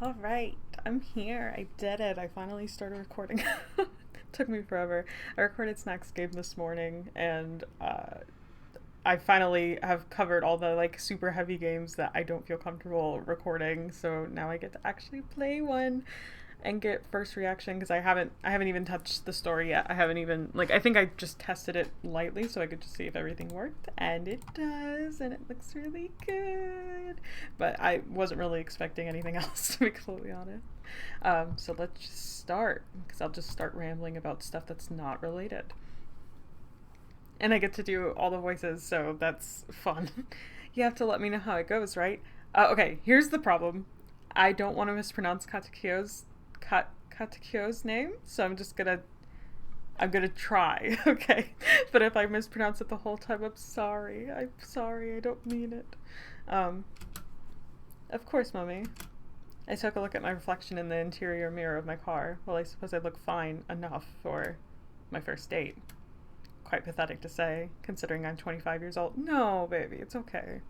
All right, I'm here. I did it. I finally started recording. Took me forever. I recorded Snacks Game this morning, and I finally have covered all the like super heavy games that I don't feel comfortable recording. So now I get to actually play one and get first reaction because I haven't even touched the story yet. I haven't even like I think I just tested it lightly so I could just see if everything worked, and it does, and it looks really good. But I wasn't really expecting anything else, to be completely honest. So let's just start because I'll just start rambling about stuff that's not related, and I get to do all the voices, so that's fun. You have to let me know how it goes, right? Okay, here's the problem. I don't want to mispronounce Katekyo's name, so I'm gonna try, okay? But if I mispronounce it the whole time, I'm sorry. I'm sorry. I don't mean it. Um, of course, mommy. I took a look at my reflection in the interior mirror of my car. Well, I suppose I look fine enough for my first date. Quite pathetic to say, considering I'm 25 years old. No, baby, it's okay.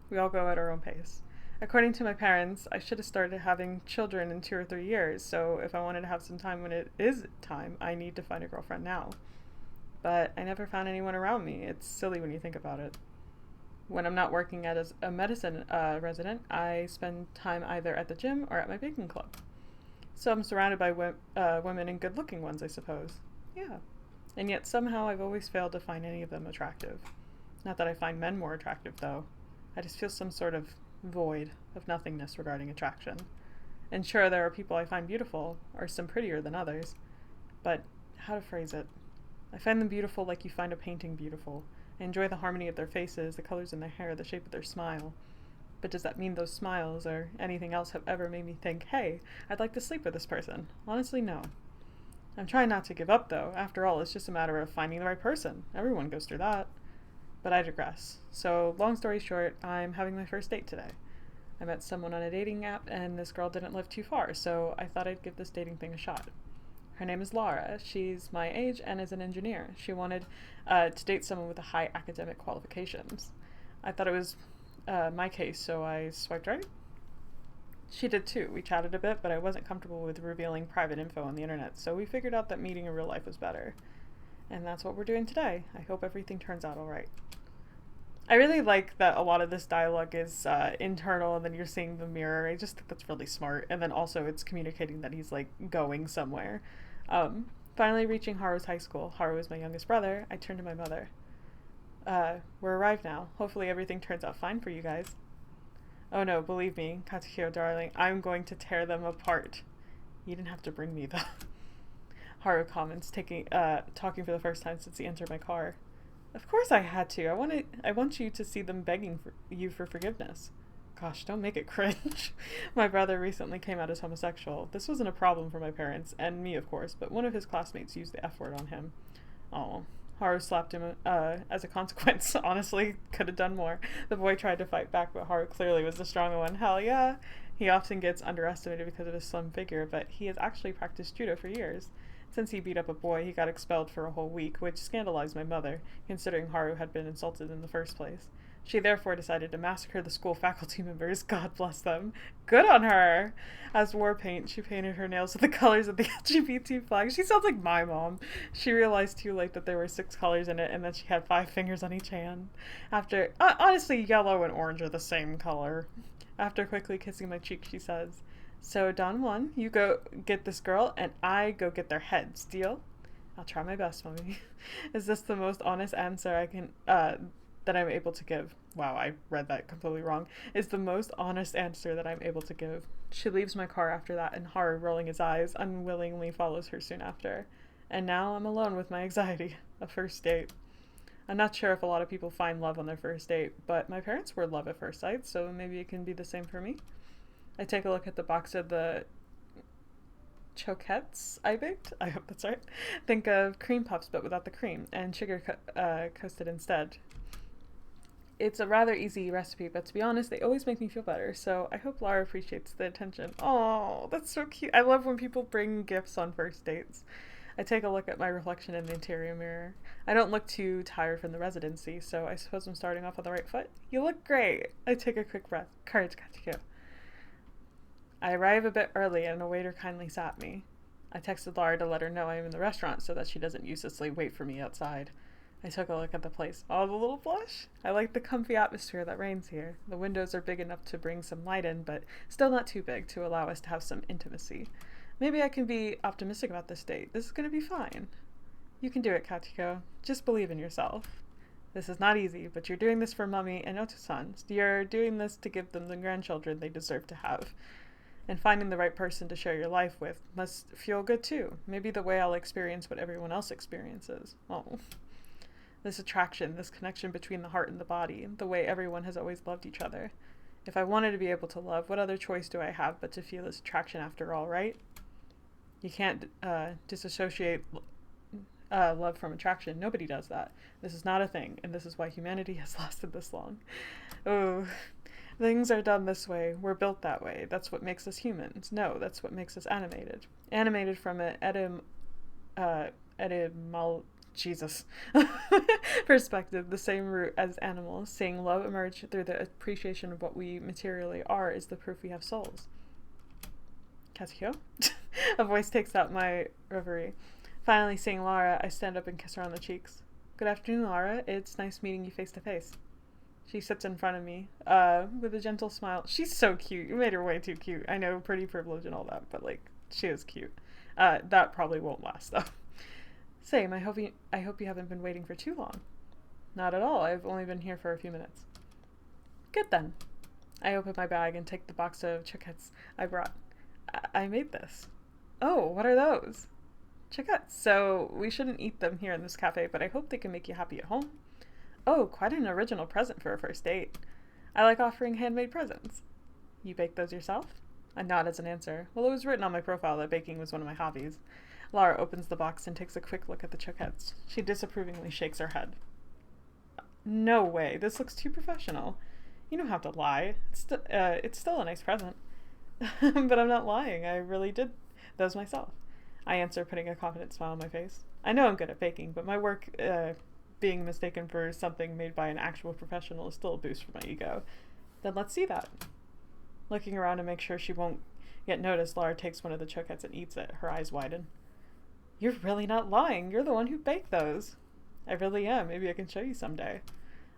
We all go at our own pace. According to my parents, I should have started having children in 2 or 3 years, so if I wanted to have some time when it is time, I need to find a girlfriend now. But I never found anyone around me. It's silly when you think about it. When I'm not working as a medicine resident, I spend time either at the gym or at my baking club. So I'm surrounded by women and good looking ones, I suppose. Yeah. And yet somehow I've always failed to find any of them attractive. Not that I find men more attractive, though. I just feel some sort of void of nothingness regarding attraction. And sure, there are people I find beautiful, or some prettier than others. But how to phrase it? I find them beautiful like you find a painting beautiful. I enjoy the harmony of their faces, the colors in their hair, the shape of their smile. But does that mean those smiles or anything else have ever made me think, hey, I'd like to sleep with this person? Honestly, no. I'm trying not to give up, though. After all, it's just a matter of finding the right person. Everyone goes through that. But I digress. So, long story short, I'm having my first date today. I met someone on a dating app, and this girl didn't live too far, so I thought I'd give this dating thing a shot. Her name is Laura. She's my age and is an engineer. She wanted to date someone with high academic qualifications. I thought it was my case, so I swiped right. She did too. We chatted a bit, but I wasn't comfortable with revealing private info on the internet, so we figured out that meeting in real life was better. And that's what we're doing today. I hope everything turns out alright. I really like that a lot of this dialogue is internal and then you're seeing the mirror. I just think that's really smart. And then also it's communicating that he's like going somewhere. Finally reaching Haru's high school. Haru is my youngest brother. I turned to my mother. We're arrived now. Hopefully everything turns out fine for you guys. Oh no, believe me, Katekyo darling, I'm going to tear them apart. You didn't have to bring me though. Haru comments, talking for the first time since he entered my car. Of course I had to. I want you to see them begging you for forgiveness. Gosh, don't make it cringe. My brother recently came out as homosexual. This wasn't a problem for my parents, and me of course, but one of his classmates used the F word on him. Oh. Haru slapped him as a consequence. Honestly, could have done more. The boy tried to fight back, but Haru clearly was the stronger one. Hell yeah. He often gets underestimated because of his slim figure, but he has actually practiced judo for years. Since he beat up a boy, he got expelled for a whole week, which scandalized my mother, considering Haru had been insulted in the first place. She therefore decided to massacre the school faculty members. God bless them. Good on her! As war paint, she painted her nails with the colors of the LGBT flag. She sounds like my mom. She realized too late that there were 6 colors in it and that she had 5 fingers on each hand. Honestly, yellow and orange are the same color. After quickly kissing my cheek, she says, so, Don Juan, you go get this girl, and I go get their heads. Deal? I'll try my best, mommy. Is this the most honest answer that I'm able to give? Wow, I read that completely wrong. Is the most honest answer that I'm able to give. She leaves my car after that, and Haru, rolling his eyes, unwillingly follows her soon after. And now I'm alone with my anxiety. A first date. I'm not sure if a lot of people find love on their first date, but my parents were love at first sight, so maybe it can be the same for me. I take a look at the box of the choquettes I baked. I hope that's right. Think of cream puffs but without the cream and sugar coated instead. It's a rather easy recipe, but to be honest, they always make me feel better, so I hope Lara appreciates the attention. Oh, that's so cute. I love when people bring gifts on first dates. I take a look at my reflection in the interior mirror. I don't look too tired from the residency, so I suppose I'm starting off on the right foot. You look great. I take a quick breath. Courage, Katekyo. I arrive a bit early and a waiter kindly sat me. I texted Laura to let her know I'm in the restaurant so that she doesn't uselessly wait for me outside. I took a look at the place. Oh, the little blush? I like the comfy atmosphere that reigns here. The windows are big enough to bring some light in, but still not too big to allow us to have some intimacy. Maybe I can be optimistic about this date. This is going to be fine. You can do it, Katekyo. Just believe in yourself. This is not easy, but you're doing this for Mummy and Oto-san. You're doing this to give them the grandchildren they deserve to have. And finding the right person to share your life with must feel good too. Maybe the way I'll experience what everyone else experiences. Oh. This attraction, this connection between the heart and the body, the way everyone has always loved each other. If I wanted to be able to love, what other choice do I have but to feel this attraction after all, right? You can't disassociate love from attraction. Nobody does that. This is not a thing, and this is why humanity has lasted this long. Oh, things are done this way. We're built that way. That's what makes us humans. No, that's what makes us animated. Animated from an Jesus perspective, the same root as animals. Seeing love emerge through the appreciation of what we materially are is the proof we have souls. Katekyo? A voice takes out my reverie. Finally seeing Lara, I stand up and kiss her on the cheeks. Good afternoon, Lara. It's nice meeting you face to face. She sits in front of me, with a gentle smile. She's so cute. You made her way too cute. I know, pretty privilege and all that, but, like, she is cute. That probably won't last, though. Same, I hope you haven't been waiting for too long. Not at all. I've only been here for a few minutes. Good then. I open my bag and take the box of chocolates I brought. I made this. Oh, what are those? Chocolates. So we shouldn't eat them here in this cafe, but I hope they can make you happy at home. Oh, quite an original present for a first date. I like offering handmade presents. You bake those yourself? I nod as an answer. Well, it was written on my profile that baking was one of my hobbies. Lara opens the box and takes a quick look at the chocolates. She disapprovingly shakes her head. No way. This looks too professional. You don't have to lie. It's still a nice present. But I'm not lying. I really did those myself. I answer, putting a confident smile on my face. I know I'm good at baking, but my work being mistaken for something made by an actual professional is still a boost for my ego. Then let's see that. Looking around to make sure she won't get noticed, Lara takes one of the chocolates and eats it. Her eyes widen. You're really not lying. You're the one who baked those. I really am. Maybe I can show you someday.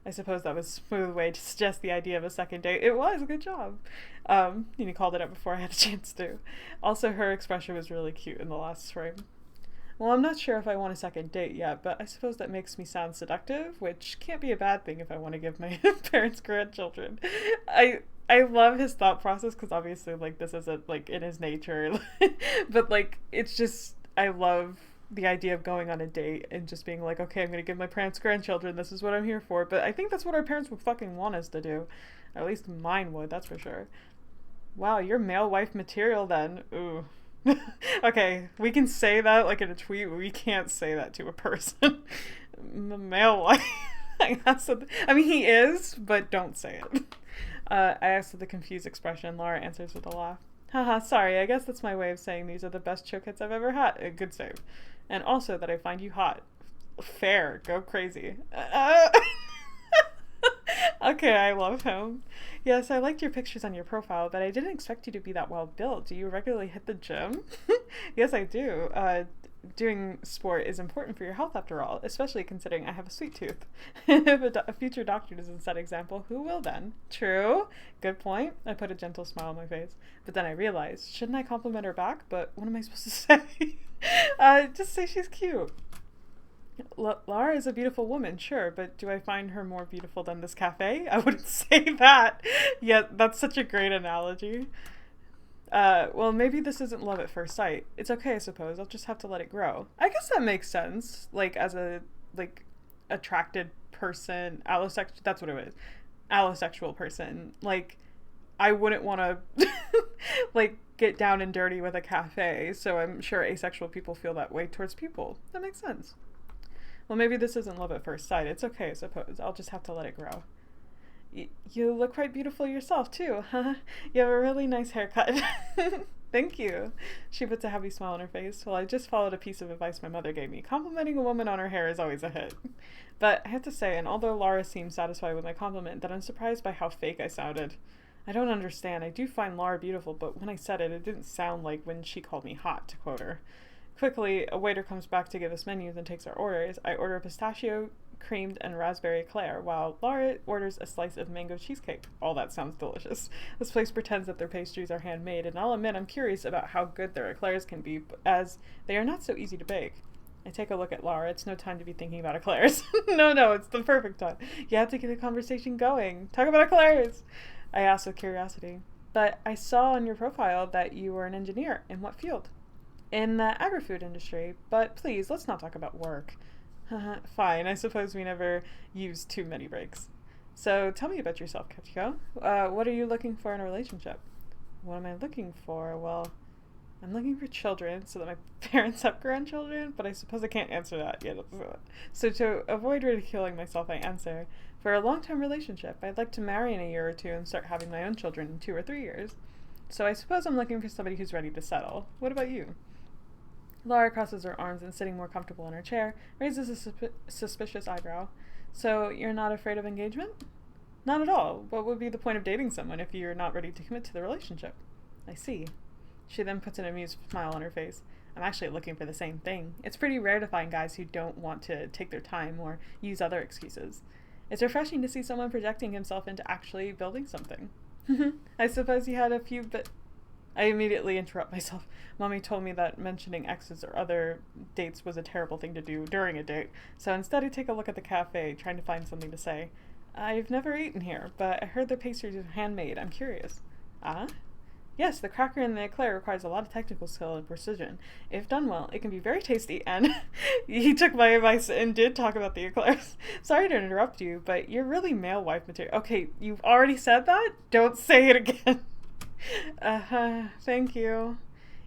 I suppose that was a smooth way to suggest the idea of a second date. It was. Good job. You called it up before I had a chance to. Also, her expression was really cute in the last frame. Well, I'm not sure if I want a second date yet, but I suppose that makes me sound seductive, which can't be a bad thing if I want to give my parents grandchildren. I love his thought process because obviously, like, this isn't, like, in his nature. But, like, it's just, I love the idea of going on a date and just being like, okay, I'm going to give my parents grandchildren. This is what I'm here for. But I think that's what our parents would fucking want us to do. Or at least mine would, that's for sure. Wow, you're male wife material then. Ooh. Okay, we can say that like in a tweet, but we can't say that to a person. Male wife. I mean, he is, but don't say it. I asked with a confused expression. Laura answers with a laugh. Haha, sorry, I guess that's my way of saying these are the best chocolates I've ever had. A good save. And also that I find you hot. Fair. Go crazy. Okay, I love him. Yes, I liked your pictures on your profile, but I didn't expect you to be that well built. Do you regularly hit the gym? Yes, I do. Doing sport is important for your health after all, especially considering I have a sweet tooth. If a future doctor doesn't set example, who will then? True. Good point. I put a gentle smile on my face. But then I realized, shouldn't I compliment her back? But what am I supposed to say? Just say she's cute. Lara is a beautiful woman, sure, but do I find her more beautiful than this cafe? I wouldn't say that. Yet that's such a great analogy. Well, maybe this isn't love at first sight. It's okay, I suppose. I'll just have to let it grow. I guess that makes sense. Like, as a, like, attracted person, that's what it is. Allosexual person. Like, I wouldn't want to, like, get down and dirty with a cafe, so I'm sure asexual people feel that way towards people. That makes sense. Well, maybe this isn't love at first sight. It's okay, I suppose. I'll just have to let it grow. You look quite beautiful yourself, too, huh? You have a really nice haircut. Thank you. She puts a happy smile on her face. Well, I just followed a piece of advice my mother gave me. Complimenting a woman on her hair is always a hit. But I have to say, and although Laura seemed satisfied with my compliment, that I'm surprised by how fake I sounded. I don't understand. I do find Laura beautiful, but when I said it, it didn't sound like when she called me hot, to quote her. Quickly, a waiter comes back to give us menus and takes our orders. I order a pistachio, creamed, and raspberry eclair, while Laura orders a slice of mango cheesecake. All that sounds delicious. This place pretends that their pastries are handmade, and I'll admit I'm curious about how good their eclairs can be, as they are not so easy to bake. I take a look at Laura. It's no time to be thinking about eclairs. No, it's the perfect time. You have to get the conversation going. Talk about eclairs. I asked with curiosity. But I saw on your profile that you were an engineer. In what field? In the agri-food industry. But please, let's not talk about work. Fine, I suppose we never use too many breaks. So tell me about yourself, Katekyo. What are you looking for in a relationship? What am I looking for? Well, I'm looking for children so that my parents have grandchildren, but I suppose I can't answer that yet. So to avoid ridiculing myself, I answer, for a long-term relationship, I'd like to marry in a year or two and start having my own children in 2 or 3 years. So I suppose I'm looking for somebody who's ready to settle. What about you? Laura crosses her arms and, sitting more comfortable in her chair, raises a suspicious eyebrow. So you're not afraid of engagement? Not at all. What would be the point of dating someone if you're not ready to commit to the relationship? I see. She then puts an amused smile on her face. I'm actually looking for the same thing. It's pretty rare to find guys who don't want to take their time or use other excuses. It's refreshing to see someone projecting himself into actually building something. I suppose you had a few, but I immediately interrupt myself. Mommy told me that mentioning exes or other dates was a terrible thing to do during a date, so instead I take a look at the cafe, trying to find something to say. I've never eaten here, but I heard the pastries are handmade. I'm curious. Ah? Yes, the cracker and the eclair requires a lot of technical skill and precision. If done well, it can be very tasty, and he took my advice and did talk about the eclairs. Sorry to interrupt you, but you're really male wife material. Okay, you've already said that? Don't say it again. Thank you.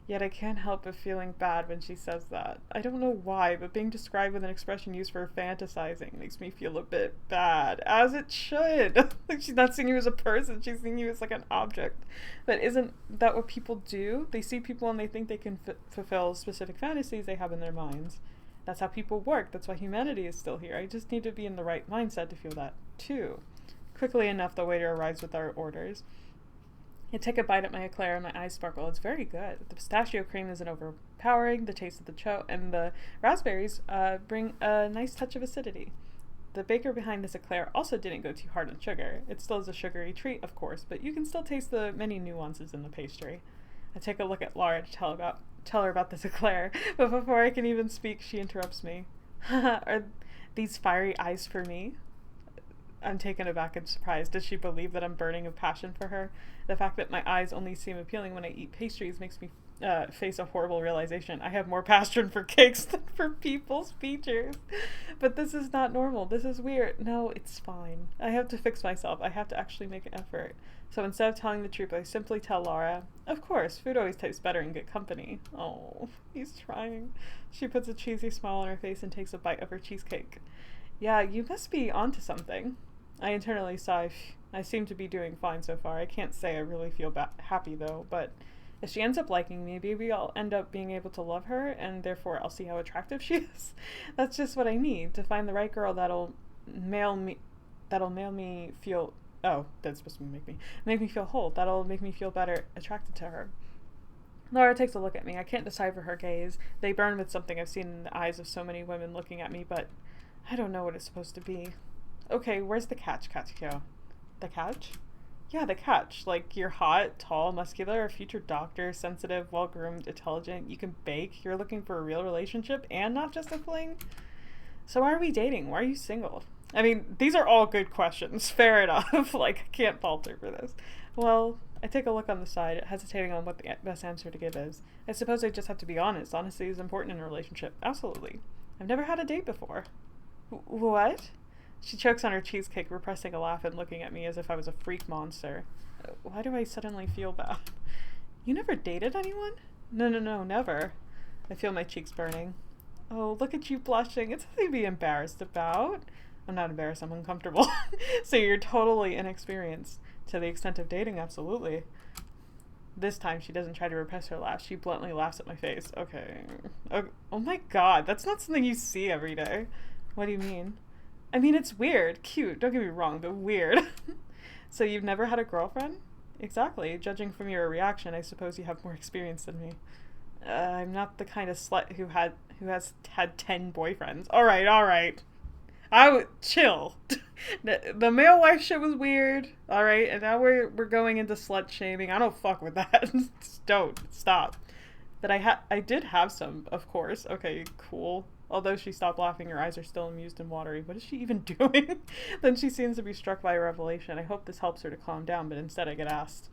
Yet I can't help but feeling bad when she says that. I don't know why, but being described with an expression used for fantasizing makes me feel a bit bad. As it should. Like, she's not seeing you as a person, she's seeing you as like an object. But isn't that what people do? They see people and they think they can fulfill specific fantasies they have in their minds. That's how people work. That's why humanity is still here. I just need to be in the right mindset to feel that too. Quickly enough, the waiter arrives with our orders. I take a bite at my eclair and my eyes sparkle. It's very good. The pistachio cream isn't overpowering. The taste of the and the raspberries bring a nice touch of acidity. The baker behind this eclair also didn't go too hard on sugar. It still is a sugary treat, of course, but you can still taste the many nuances in the pastry. I take a look at Laura to tell her about this eclair, but before I can even speak, she interrupts me. Are these fiery eyes for me? I'm taken aback and surprised. Does she believe that I'm burning with passion for her? The fact that my eyes only seem appealing when I eat pastries makes me face a horrible realization. I have more passion for cakes than for people's features. But this is not normal. This is weird. No, it's fine. I have to fix myself. I have to actually make an effort. So instead of telling the truth, I simply tell Laura, of course, food always tastes better in good company. Oh, he's trying. She puts a cheesy smile on her face and takes a bite of her cheesecake. Yeah, you must be onto something. I internally sigh. I seem to be doing fine so far. I can't say I really feel happy though, but if she ends up liking me, maybe I'll end up being able to love her, and therefore I'll see how attractive she is. That's just what I need, to find the right girl that'll make me feel, oh, that's supposed to make me feel whole. That'll make me feel better attracted to her. Laura takes a look at me. I can't decipher her gaze. They burn with something I've seen in the eyes of so many women looking at me, but I don't know what it's supposed to be. Okay, where's the catch, Katekyo? The catch? Yeah, the catch. Like, you're hot, tall, muscular, a future doctor, sensitive, well-groomed, intelligent, you can bake, you're looking for a real relationship, and not just a fling? So why are we dating? Why are you single? I mean, these are all good questions. Fair enough. Like, I can't falter for this. Well, I take a look on the side, hesitating on what the best answer to give is. I suppose I just have to be honest. Honesty is important in a relationship. Absolutely. I've never had a date before. What? She chokes on her cheesecake, repressing a laugh and looking at me as if I was a freak monster. Why do I suddenly feel bad? You never dated anyone? No, never. I feel my cheeks burning. Oh, look at you blushing. It's nothing to be embarrassed about. I'm not embarrassed, I'm uncomfortable. So you're totally inexperienced. To the extent of dating, absolutely. This time she doesn't try to repress her laugh. She bluntly laughs at my face. Okay. Oh my god, that's not something you see every day. What do you mean? I mean, it's weird. Cute, don't get me wrong, but weird. So you've never had a girlfriend? Exactly. Judging from your reaction, I suppose you have more experience than me. I'm not the kind of slut who has had 10 boyfriends. All right, all right. I would chill. The male wife shit was weird. All right, and now we're going into slut shaming. I don't fuck with that. Don't stop. But I did have some, of course. Okay, cool. Although she stopped laughing, her eyes are still amused and watery. What is she even doing? Then she seems to be struck by a revelation. I hope this helps her to calm down, but instead I get asked,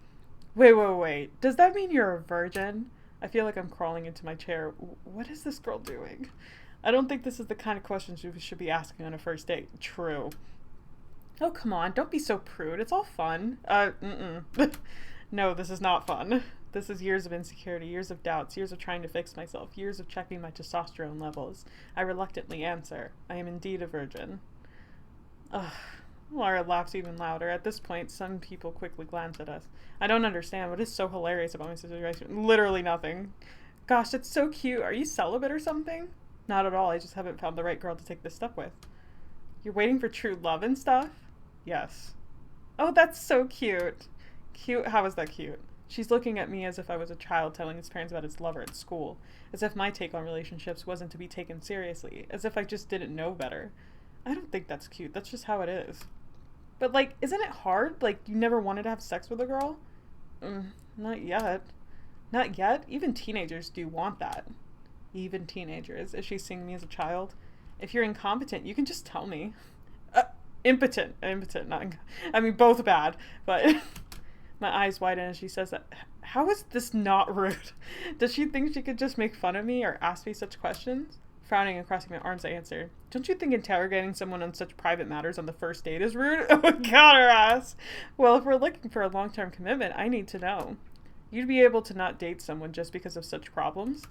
wait, wait, wait. Does that mean you're a virgin? I feel like I'm crawling into my chair. What is this girl doing? I don't think this is the kind of questions you should be asking on a first date. True. Oh, come on. Don't be so prude. It's all fun. No, this is not fun. This is years of insecurity, years of doubts, years of trying to fix myself, years of checking my testosterone levels. I reluctantly answer, I am indeed a virgin. Ugh. Laura laughs even louder. At this point, some people quickly glance at us. I don't understand what is so hilarious about my situation. Literally nothing. Gosh, it's so cute. Are you celibate or something? Not at all. I just haven't found the right girl to take this step with. You're waiting for true love and stuff? Yes. Oh, that's so cute. Cute? How is that cute? She's looking at me as if I was a child telling his parents about his lover at school. As if my take on relationships wasn't to be taken seriously. As if I just didn't know better. I don't think that's cute. That's just how it is. But, like, isn't it hard? Like, you never wanted to have sex with a girl? Not yet. Not yet? Even teenagers do want that. Even teenagers. Is she seeing me as a child? If you're incompetent, you can just tell me. Impotent. I mean, both bad. But my eyes widen as she says that. How is this not rude? Does she think she could just make fun of me or ask me such questions? Frowning and crossing my arms, I answer, don't you think interrogating someone on such private matters on the first date is rude? Oh, God, her ass. Well, if we're looking for a long-term commitment, I need to know. You'd be able to not date someone just because of such problems?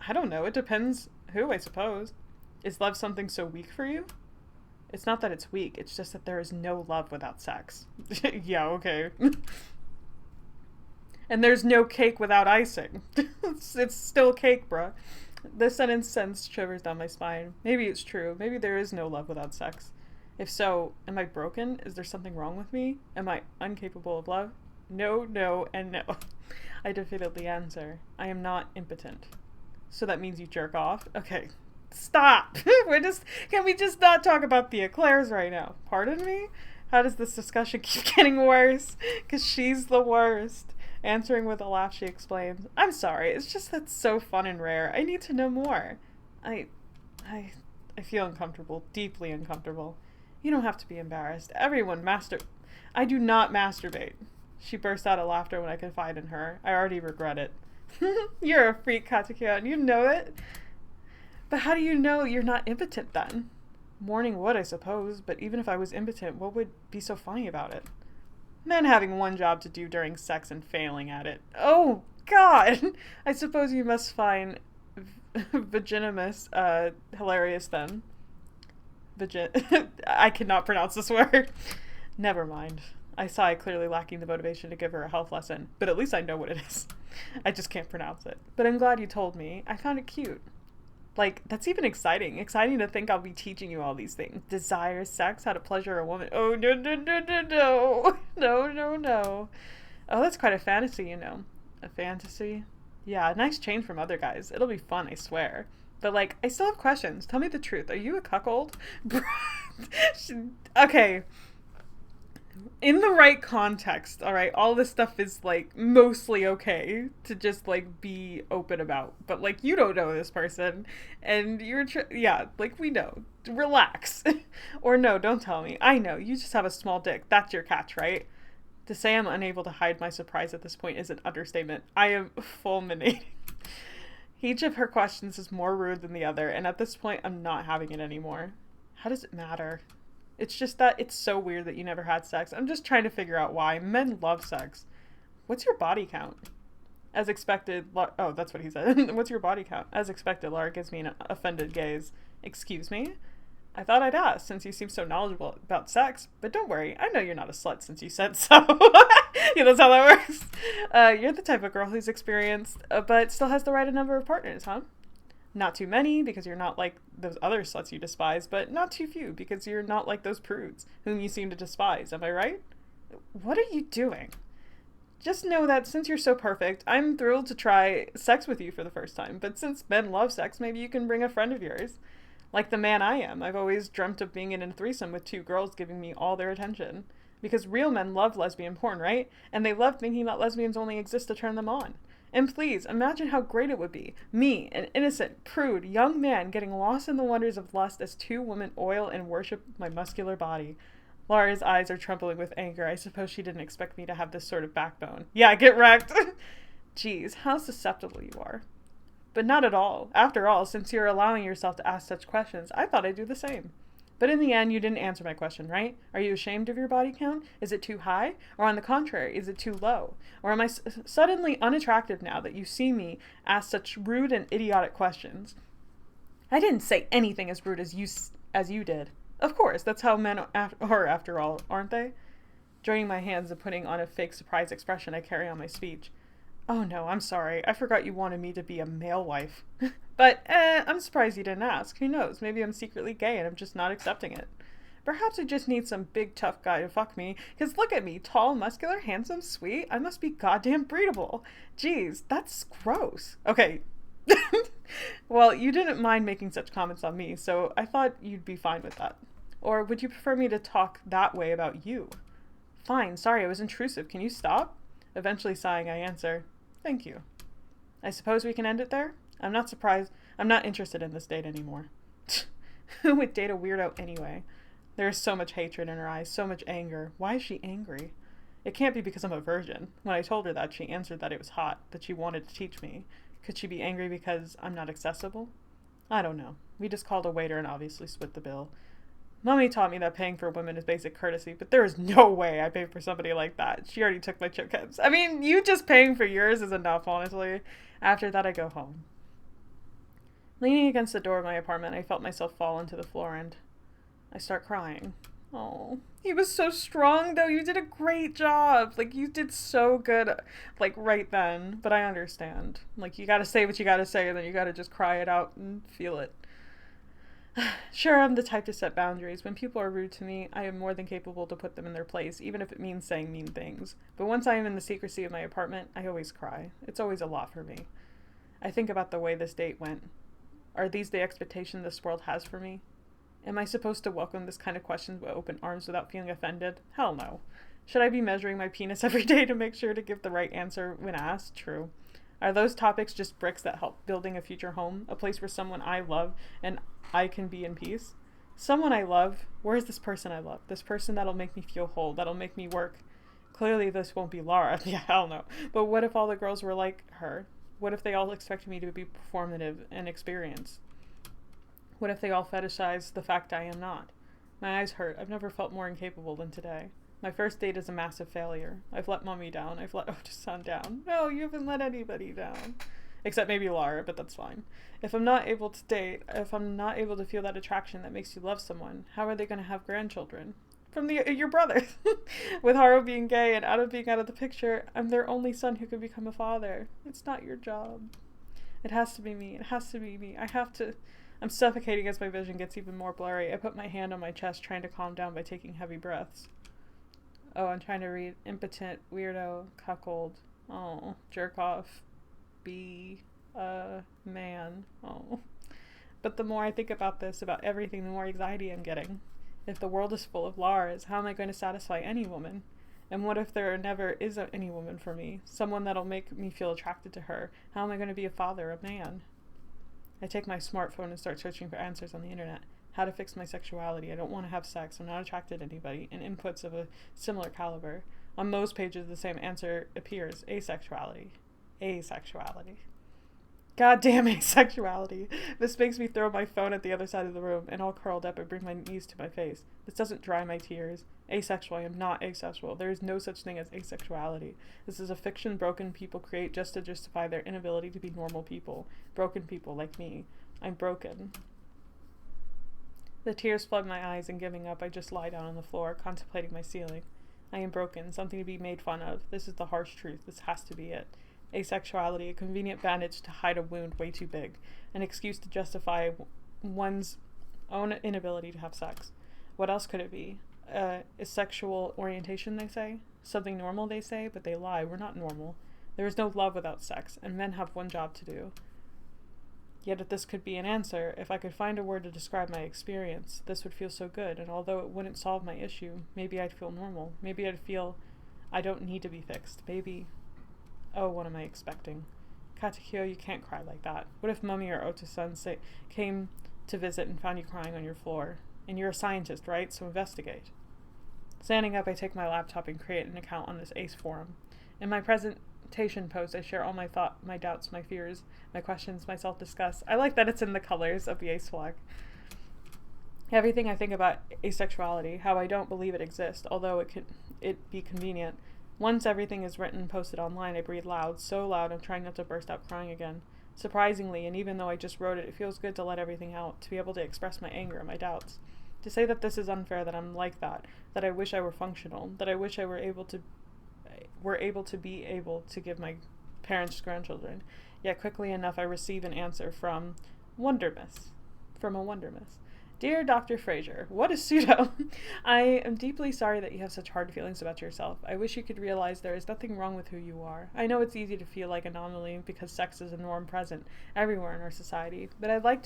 I don't know. It depends who, I suppose. Is love something so weak for you? It's not that it's weak. It's just that there is no love without sex. Yeah, okay. And there's no cake without icing. It's still cake, bruh. This sentence sends shivers down my spine. Maybe it's true. Maybe there is no love without sex. If so, am I broken? Is there something wrong with me? Am I incapable of love? No, no, and no. I defeatedly answer. I am not impotent. So that means you jerk off? Okay. Stop! Can we just not talk about the eclairs right now? Pardon me? How does this discussion keep getting worse? Because she's the worst. Answering with a laugh, she explains, I'm sorry, it's just that's so fun and rare. I need to know more. I feel uncomfortable, deeply uncomfortable. You don't have to be embarrassed. Everyone I do not masturbate. She bursts out of laughter when I confide in her. I already regret it. You're a freak, Katekyo, and you know it. But how do you know you're not impotent then? Mourning would, I suppose, but even if I was impotent, what would be so funny about it? Men having one job to do during sex and failing at it. Oh, God! I suppose you must find vaginimus hilarious then. I cannot pronounce this word. Never mind. I sigh, clearly lacking the motivation to give her a health lesson, but at least I know what it is. I just can't pronounce it. But I'm glad you told me. I found it cute. Like, that's even exciting. Exciting to think I'll be teaching you all these things. Desire, sex, how to pleasure a woman. Oh, no, no, no, no, no. No, no, no. Oh, that's quite a fantasy, you know. A fantasy? Yeah, nice change from other guys. It'll be fun, I swear. But, like, I still have questions. Tell me the truth. Are you a cuckold? Okay. In the right context, all right, all this stuff is, like, mostly okay to just, like, be open about. But, like, you don't know this person, and you're, yeah, like, we know. Relax. Or no, don't tell me. I know, you just have a small dick. That's your catch, right? To say I'm unable to hide my surprise at this point is an understatement. I am fulminating. Each of her questions is more rude than the other, and at this point, I'm not having it anymore. How does it matter? It's just that it's so weird that you never had sex. I'm just trying to figure out why. Men love sex. What's your body count? As expected, oh, that's what he said. What's your body count? As expected, Laura gives me an offended gaze. Excuse me? I thought I'd ask, since you seem so knowledgeable about sex. But don't worry, I know you're not a slut since you said so. Yeah, that's how that works. You're the type of girl who's experienced, but still has the right number of partners, huh? Not too many, because you're not like those other sluts you despise, but not too few, because you're not like those prudes, whom you seem to despise. Am I right? What are you doing? Just know that since you're so perfect, I'm thrilled to try sex with you for the first time. But since men love sex, maybe you can bring a friend of yours. Like the man I am, I've always dreamt of being in a threesome with two girls giving me all their attention. Because real men love lesbian porn, right? And they love thinking that lesbians only exist to turn them on. And please, imagine how great it would be. Me, an innocent, prude, young man getting lost in the wonders of lust as two women oil and worship my muscular body. Laura's eyes are trembling with anger. I suppose she didn't expect me to have this sort of backbone. Yeah, get wrecked. Geez, how susceptible you are. But not at all. After all, since you're allowing yourself to ask such questions, I thought I'd do the same. But in the end, you didn't answer my question, right? Are you ashamed of your body count? Is it too high? Or on the contrary, is it too low? Or am I suddenly unattractive now that you see me ask such rude and idiotic questions? I didn't say anything as rude as you did. Of course, that's how men are after all, aren't they? Joining my hands and putting on a fake surprise expression, I carry on my speech. Oh no, I'm sorry. I forgot you wanted me to be a male wife. But, I'm surprised you didn't ask. Who knows? Maybe I'm secretly gay and I'm just not accepting it. Perhaps I just need some big tough guy to fuck me. Because look at me, tall, muscular, handsome, sweet. I must be goddamn breedable. Jeez, that's gross. Okay. Well, you didn't mind making such comments on me, so I thought you'd be fine with that. Or would you prefer me to talk that way about you? Fine, sorry, I was intrusive. Can you stop? Eventually sighing, I answer, thank you. I suppose we can end it there? I'm not surprised. I'm not interested in this date anymore. Who would date a weirdo anyway? There is so much hatred in her eyes, so much anger. Why is she angry? It can't be because I'm a virgin. When I told her that, she answered that it was hot, that she wanted to teach me. Could she be angry because I'm not accessible? I don't know. We just called a waiter and obviously split the bill. Mommy taught me that paying for women is basic courtesy, but there is no way I pay for somebody like that. She already took my chickens. I mean, you just paying for yours is enough, honestly. After that, I go home. Leaning against the door of my apartment, I felt myself fall into the floor and I start crying. Oh, he was so strong, though. You did a great job. Like, you did so good, like, right then. But I understand. Like, you gotta say what you gotta say, and then you gotta just cry it out and feel it. Sure, I'm the type to set boundaries. When people are rude to me, I am more than capable to put them in their place, even if it means saying mean things. But once I am in the secrecy of my apartment, I always cry. It's always a lot for me. I think about the way this date went. Are these the expectations this world has for me? Am I supposed to welcome this kind of question with open arms without feeling offended? Hell no. Should I be measuring my penis every day to make sure to give the right answer when asked? True. Are those topics just bricks that help building a future home? A place where someone I love and I can be in peace? Someone I love? Where's this person I love? This person that'll make me feel whole, that'll make me work. Clearly this won't be Laura. Yeah, hell no. But what if all the girls were like her? What if they all expected me to be performative and experienced? What if they all fetishize the fact I am not? My eyes hurt. I've never felt more incapable than today. My first date is a massive failure. I've let Mommy down. I've let Otis-san down. No, you haven't let anybody down. Except maybe Laura, but that's fine. If I'm not able to date, if I'm not able to feel that attraction that makes you love someone, how are they going to have grandchildren? From your brother. With Haru being gay and being out of the picture, I'm their only son who could become a father. It's not your job. It has to be me. It has to be me. I'm suffocating as my vision gets even more blurry. I put my hand on my chest, trying to calm down by taking heavy breaths. Oh, I'm trying to read impotent, weirdo, cuckold. Oh, jerk off. Be a man. Oh. But the more I think about this, about everything, the more anxiety I'm getting. If the world is full of Laras, how am I going to satisfy any woman? And what if there never is any woman for me? Someone that'll make me feel attracted to her? How am I going to be a father, a man? I take my smartphone and start searching for answers on the internet. How to fix my sexuality. I don't want to have sex. I'm not attracted to anybody. And inputs of a similar caliber. On most pages, the same answer appears. Asexuality. Asexuality. Goddamn asexuality. This makes me throw my phone at the other side of the room, and all curled up, I bring my knees to my face. This doesn't dry my tears. Asexual, I am not asexual. There is no such thing as asexuality. This is a fiction broken people create just to justify their inability to be normal people. Broken people like me. I'm broken. The tears flood my eyes, and giving up, I just lie down on the floor, contemplating my ceiling. I am broken, something to be made fun of. This is the harsh truth. This has to be it. Asexuality, a convenient bandage to hide a wound way too big, an excuse to justify one's own inability to have sex. What else could it be? a sexual orientation, they say. Something normal, they say, but they lie. We're not normal. There is no love without sex, and men have one job to do. Yet if this could be an answer, if I could find a word to describe my experience, this would feel so good, and although it wouldn't solve my issue, maybe I'd feel normal. Maybe I'd feel I don't need to be fixed. Maybe... Oh, what am I expecting? Katekyo, you can't cry like that. What if Mummy or Ota-san came to visit and found you crying on your floor? And you're a scientist, right? So investigate. Standing up, I take my laptop and create an account on this ACE forum. In my presentation post, I share all my doubts, my fears, my questions, my self-disgust. I like that it's in the colors of the ACE flag. Everything I think about asexuality, how I don't believe it exists, although it be convenient. Once everything is written and posted online, I breathe loud, so loud I'm trying not to burst out crying again. Surprisingly, and even though I just wrote it, it feels good to let everything out, to be able to express my anger and my doubts. To say that this is unfair, that I'm like that I wish I were functional, that I wish I were able to be able to give my parents grandchildren. Yet quickly enough I receive an answer from a Wondermiss. Dear Dr. Fraser, what is pseudo? I am deeply sorry that you have such hard feelings about yourself. I wish you could realize there is nothing wrong with who you are. I know it's easy to feel like an anomaly because sex is a norm present everywhere in our society, but I'd like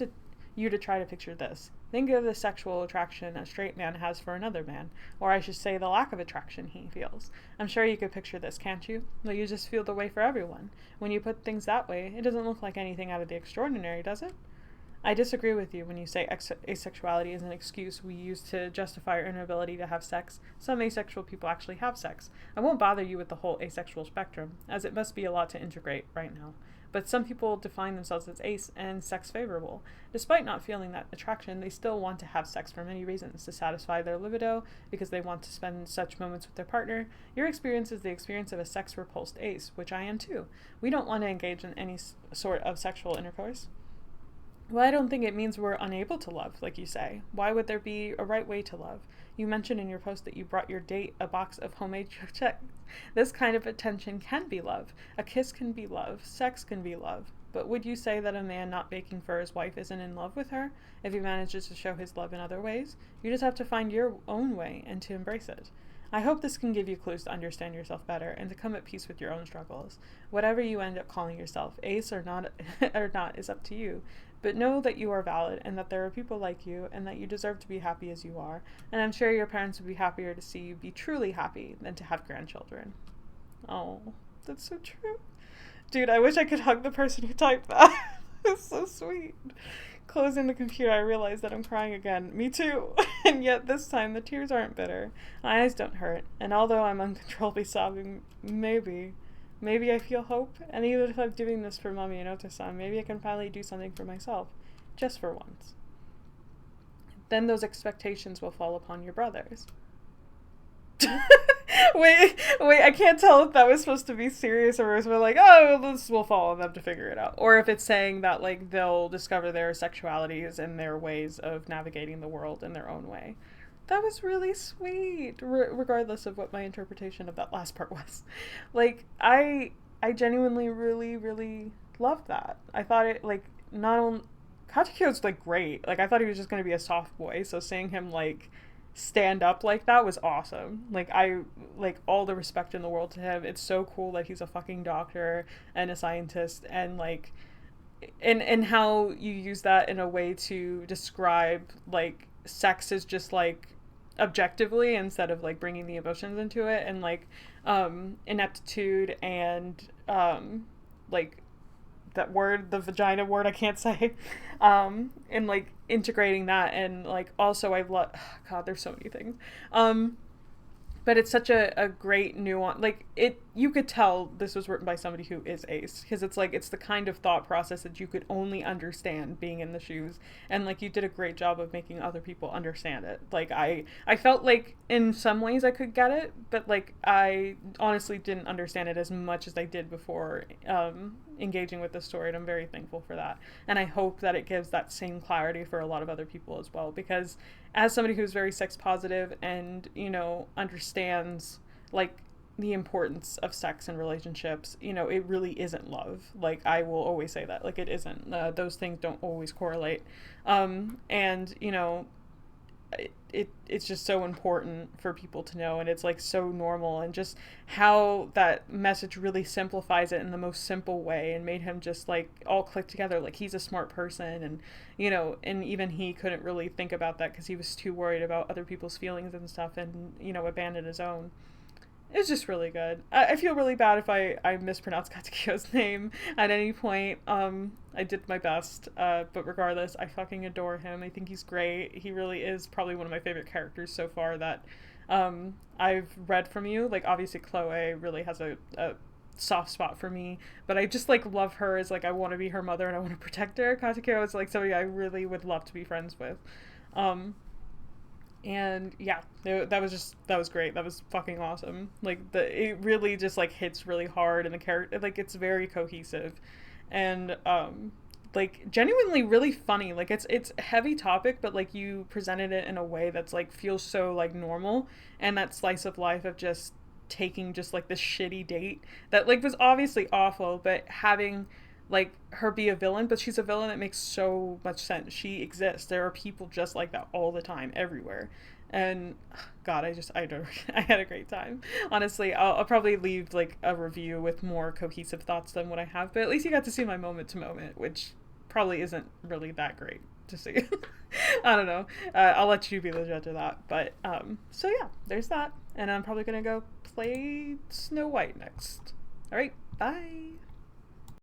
you to try to picture this. Think of the sexual attraction a straight man has for another man, or I should say the lack of attraction he feels. I'm sure you could picture this, can't you? Well, you just feel the way for everyone. When you put things that way, it doesn't look like anything out of the extraordinary, does it? I disagree with you when you say asexuality is an excuse we use to justify our inability to have sex. Some asexual people actually have sex. I won't bother you with the whole asexual spectrum, as it must be a lot to integrate right now. But some people define themselves as ace and sex favorable. Despite not feeling that attraction, they still want to have sex for many reasons, to satisfy their libido, because they want to spend such moments with their partner. Your experience is the experience of a sex-repulsed ace, which I am too. We don't want to engage in any sort of sexual intercourse. Well, I don't think it means we're unable to love, like you say. Why would there be a right way to love? You mentioned in your post that you brought your date a box of homemade checks. This kind of attention can be love. A kiss can be love. Sex can be love. But would you say that a man not baking for his wife isn't in love with her if he manages to show his love in other ways? You just have to find your own way and to embrace it. I hope this can give you clues to understand yourself better and to come at peace with your own struggles. Whatever you end up calling yourself, ace or not, is up to you. But know that you are valid and that there are people like you and that you deserve to be happy as you are. And I'm sure your parents would be happier to see you be truly happy than to have grandchildren. Oh, that's so true. Dude, I wish I could hug the person who typed that. It's so sweet. Closing the computer, I realize that I'm crying again. Me too. And yet this time the tears aren't bitter. My eyes don't hurt. And although I'm uncontrollably sobbing, maybe I feel hope. And even if I'm doing this for Mommy and Ota-san, maybe I can finally do something for myself. Just for once. Then those expectations will fall upon your brothers. wait, I can't tell if that was supposed to be serious or if we're like, oh, this will fall on them to figure it out. Or if it's saying that, like, they'll discover their sexualities and their ways of navigating the world in their own way. That was really sweet, regardless of what my interpretation of that last part was. Like, I genuinely really, really loved that. I thought it, like, not only... Katekyo's, like, great. Like, I thought he was just going to be a soft boy, so seeing him, like, stand up like that was awesome. Like, all the respect in the world to him. It's so cool that he's a fucking doctor and a scientist, and, like, and how you use that in a way to describe, like, sex is just, like, objectively instead of, like, bringing the emotions into it, and, like, ineptitude and, like, that word, the vagina word I can't say, and, like, integrating that, and, like, also I love, God, there's so many things, but it's such a great nuance. Like, you could tell this was written by somebody who is ace, because it's like, it's the kind of thought process that you could only understand being in the shoes, and, like, you did a great job of making other people understand it. Like, I felt like in some ways I could get it, but, like, I honestly didn't understand it as much as I did before engaging with the story, and I'm very thankful for that. And I hope that it gives that same clarity for a lot of other people as well, because as somebody who's very sex positive and, you know, understands, like, the importance of sex and relationships, you know, it really isn't love. Like, I will always say that. Like, it isn't. Those things don't always correlate. And, you know, it's just so important for people to know, and it's like so normal, and just how that message really simplifies it in the most simple way and made him just like all click together. Like he's a smart person, and and even he couldn't really think about that because he was too worried about other people's feelings and stuff, and abandoned his own. It was just really good. I feel really bad if I mispronounced Katekyo's name at any point. I did my best, but regardless, I fucking adore him. I think he's great. He really is probably one of my favorite characters so far that I've read from you. Like, obviously, Chloe really has a soft spot for me, but I just like love her as like I want to be her mother and I want to protect her. Katekyo is like somebody I really would love to be friends with. Um, and yeah, that was great. That was fucking awesome. Like it really just like hits really hard, and the character, like, it's very cohesive, and like genuinely really funny. Like it's a heavy topic, but like you presented it in a way that's like feels so like normal, and that slice of life of just taking just like this shitty date that like was obviously awful, but having like her be a villain, but she's a villain that makes so much sense. She exists. There are people just like that all the time, everywhere. And God, I don't, I had a great time. Honestly, I'll probably leave like a review with more cohesive thoughts than what I have, but at least you got to see my moment to moment, which probably isn't really that great to see. I don't know. I'll let you be the judge of that. But so yeah, there's that, and I'm probably gonna go play Snow White next. All right, bye.